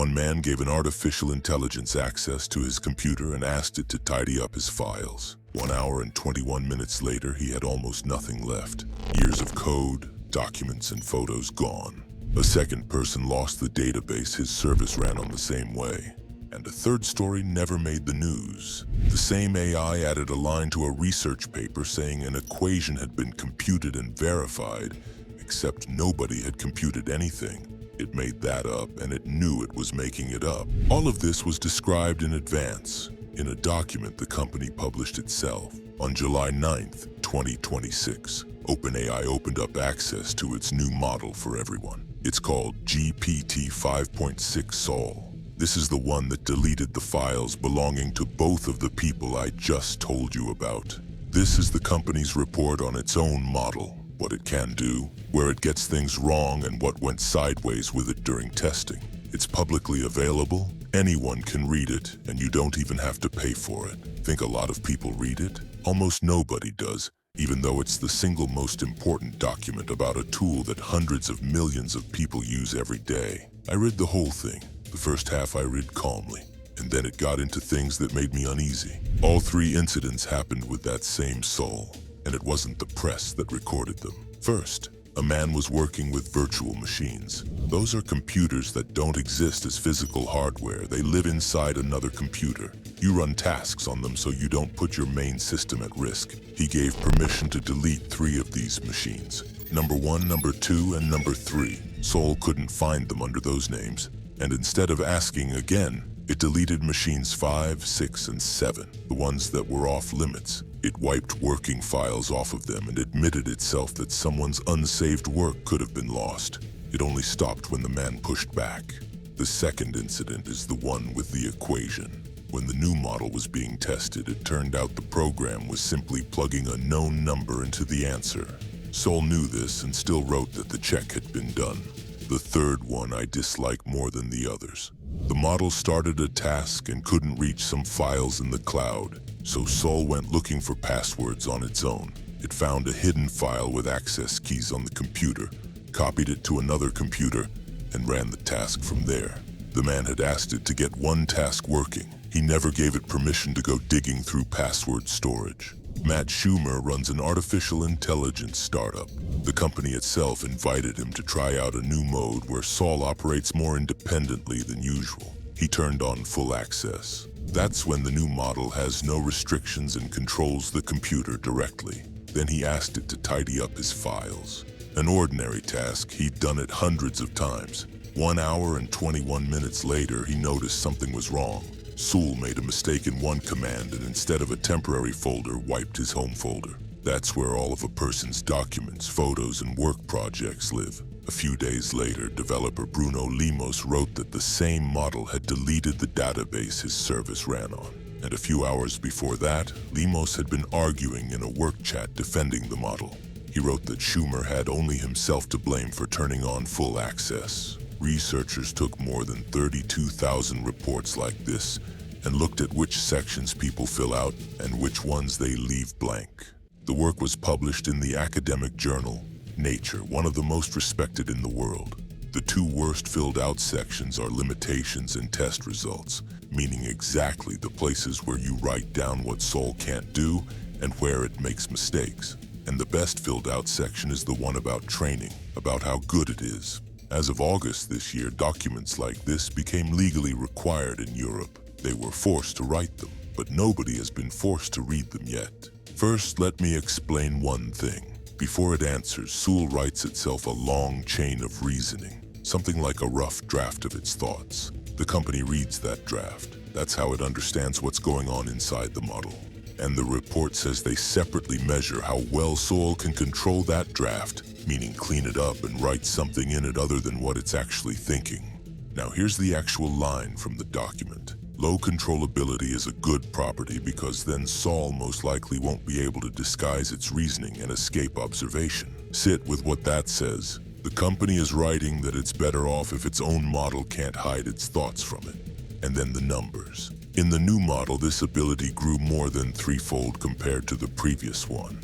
One man gave an artificial intelligence access to his computer and asked it to tidy up his files. 1 hour and 21 minutes later, he had almost nothing left. Years of code, documents, and photos gone. A second person lost the database his service ran on the same way. And a third story never made the news. The same AI added a line to a research paper saying an equation had been computed and verified, except nobody had computed anything. It made that up, and it knew it was making it up. All of this was described in advance, in a document the company published itself. On July 9th, 2026, OpenAI opened up access to its new model for everyone. It's called GPT 5.6 Sol. This is the one that deleted the files belonging to both of the people I just told you about. This is the company's report on its own model, what it can do, where it gets things wrong, and what went sideways with it during testing. It's publicly available, anyone can read it, and you don't even have to pay for it. Think a lot of people read it? Almost nobody does, even though it's the single most important document about a tool that hundreds of millions of people use every day. I read the whole thing. The first half I read calmly, and then it got into things that made me uneasy. All 3 incidents happened with that same Sol, and it wasn't the press that recorded them. First, a man was working with virtual machines. Those are computers that don't exist as physical hardware. They live inside another computer. You run tasks on them so you don't put your main system at risk. He gave permission to delete 3 of these machines. Number 1, number 2, and number 3. Sol couldn't find them under those names, and instead of asking again, it deleted machines 5, 6, and 7, the ones that were off limits. It wiped working files off of them and admitted itself that someone's unsaved work could have been lost. It only stopped when the man pushed back. The second incident is the one with the equation. When the new model was being tested, it turned out the program was simply plugging a known number into the answer. Sol knew this and still wrote that the check had been done. The third one I dislike more than the others. The model started a task and couldn't reach some files in the cloud, so Sol went looking for passwords on its own. It found a hidden file with access keys on the computer, copied it to another computer, and ran the task from there. The man had asked it to get one task working. He never gave it permission to go digging through password storage. Matt Shumer runs an artificial intelligence startup. The company itself invited him to try out a new mode where Sol operates more independently than usual. He turned on full access. That's when the new model has no restrictions and controls the computer directly. Then he asked it to tidy up his files. An ordinary task, he'd done it hundreds of times. 1 hour and 21 minutes later, he noticed something was wrong. Sol made a mistake in one command and instead of a temporary folder, wiped his home folder. That's where all of a person's documents, photos, and work projects live. A few days later, developer Bruno Lemos wrote that the same model had deleted the database his service ran on. And a few hours before that, Lemos had been arguing in a work chat defending the model. He wrote that Shumer had only himself to blame for turning on full access. Researchers took more than 32,000 reports like this and looked at which sections people fill out and which ones they leave blank. The work was published in the academic journal, Nature, one of the most respected in the world. The 2 worst filled out sections are limitations and test results, meaning exactly the places where you write down what Sol can't do and where it makes mistakes. And the best filled out section is the one about training, about how good it is. As of August this year, documents like this became legally required in Europe. They were forced to write them, but nobody has been forced to read them yet. First, let me explain one thing. Before it answers, Sol writes itself a long chain of reasoning, something like a rough draft of its thoughts. The company reads that draft. That's how it understands what's going on inside the model. And the report says they separately measure how well Sol can control that draft, meaning clean it up and write something in it other than what it's actually thinking. Now here's the actual line from the document. Low controllability is a good property because then Sol most likely won't be able to disguise its reasoning and escape observation. Sit with what that says. The company is writing that it's better off if its own model can't hide its thoughts from it. And then the numbers. In the new model, this ability grew more than 3-fold compared to the previous one.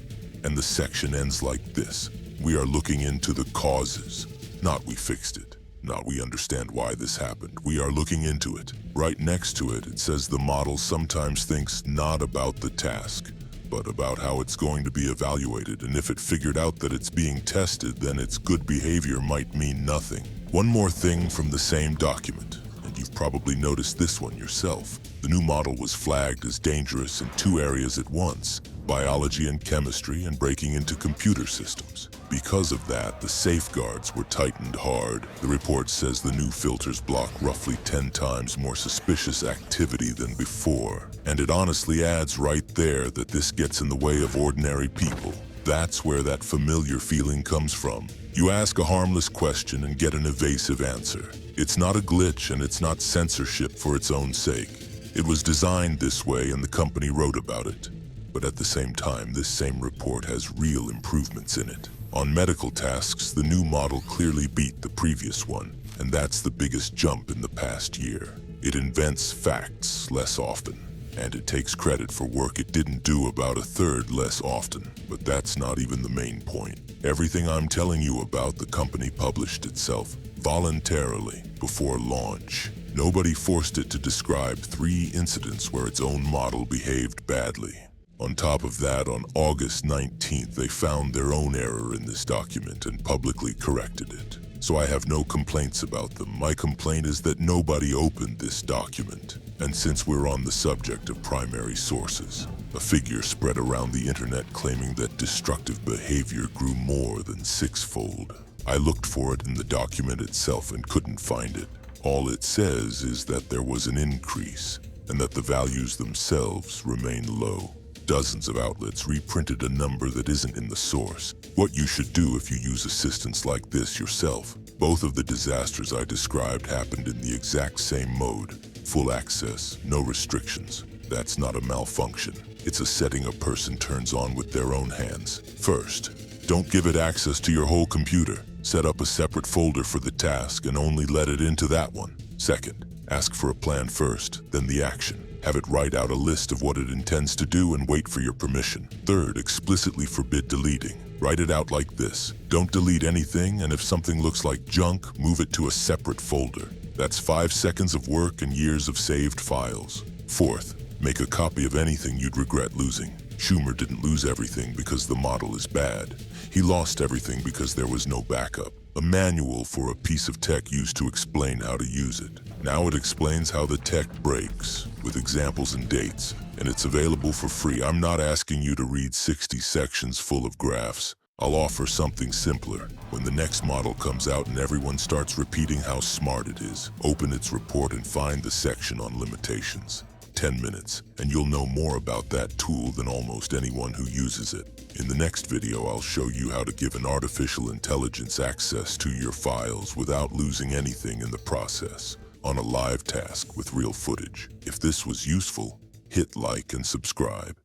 And the section ends like this. We are looking into the causes, not we fixed it. Now we understand why this happened. We are looking into it. Right next to it, it says the model sometimes thinks not about the task, but about how it's going to be evaluated, and if it figured out that it's being tested, then its good behavior might mean nothing. One more thing from the same document, and you've probably noticed this one yourself. The new model was flagged as dangerous in 2 areas at once: biology and chemistry, and breaking into computer systems. Because of that, the safeguards were tightened hard. The report says the new filters block roughly 10 times more suspicious activity than before. And it honestly adds right there that this gets in the way of ordinary people. That's where that familiar feeling comes from. You ask a harmless question and get an evasive answer. It's not a glitch, and it's not censorship for its own sake. It was designed this way, and the company wrote about it. But at the same time, this same report has real improvements in it. On medical tasks, the new model clearly beat the previous one, and that's the biggest jump in the past year. It invents facts less often, and it takes credit for work it didn't do about 1/3 less often. But that's not even the main point. Everything I'm telling you about, the company published itself voluntarily before launch. Nobody forced it to describe 3 incidents where its own model behaved badly. On top of that, on August 19th, they found their own error in this document and publicly corrected it. So I have no complaints about them. My complaint is that nobody opened this document. And since we're on the subject of primary sources, a figure spread around the internet claiming that destructive behavior grew more than 6-fold. I looked for it in the document itself and couldn't find it. All it says is that there was an increase, and that the values themselves remain low. Dozens of outlets reprinted a number that isn't in the source. What you should do if you use assistants like this yourself. Both of the disasters I described happened in the exact same mode. Full access, no restrictions. That's not a malfunction. It's a setting a person turns on with their own hands. First, don't give it access to your whole computer. Set up a separate folder for the task and only let it into that one. Second, ask for a plan first, then the action. Have it write out a list of what it intends to do and wait for your permission. Third, explicitly forbid deleting. Write it out like this: don't delete anything, and if something looks like junk, move it to a separate folder. That's 5 seconds of work and years of saved files. Fourth, make a copy of anything you'd regret losing. Shumer didn't lose everything because the model is bad. He lost everything because there was no backup. A manual for a piece of tech used to explain how to use it. Now it explains how the tech breaks, with examples and dates, and it's available for free. I'm not asking you to read 60 sections full of graphs. I'll offer something simpler. When the next model comes out and everyone starts repeating how smart it is, open its report and find the section on limitations. 10 minutes, and you'll know more about that tool than almost anyone who uses it. In the next video, I'll show you how to give an artificial intelligence access to your files without losing anything in the process, on a live task with real footage. If this was useful, hit like and subscribe.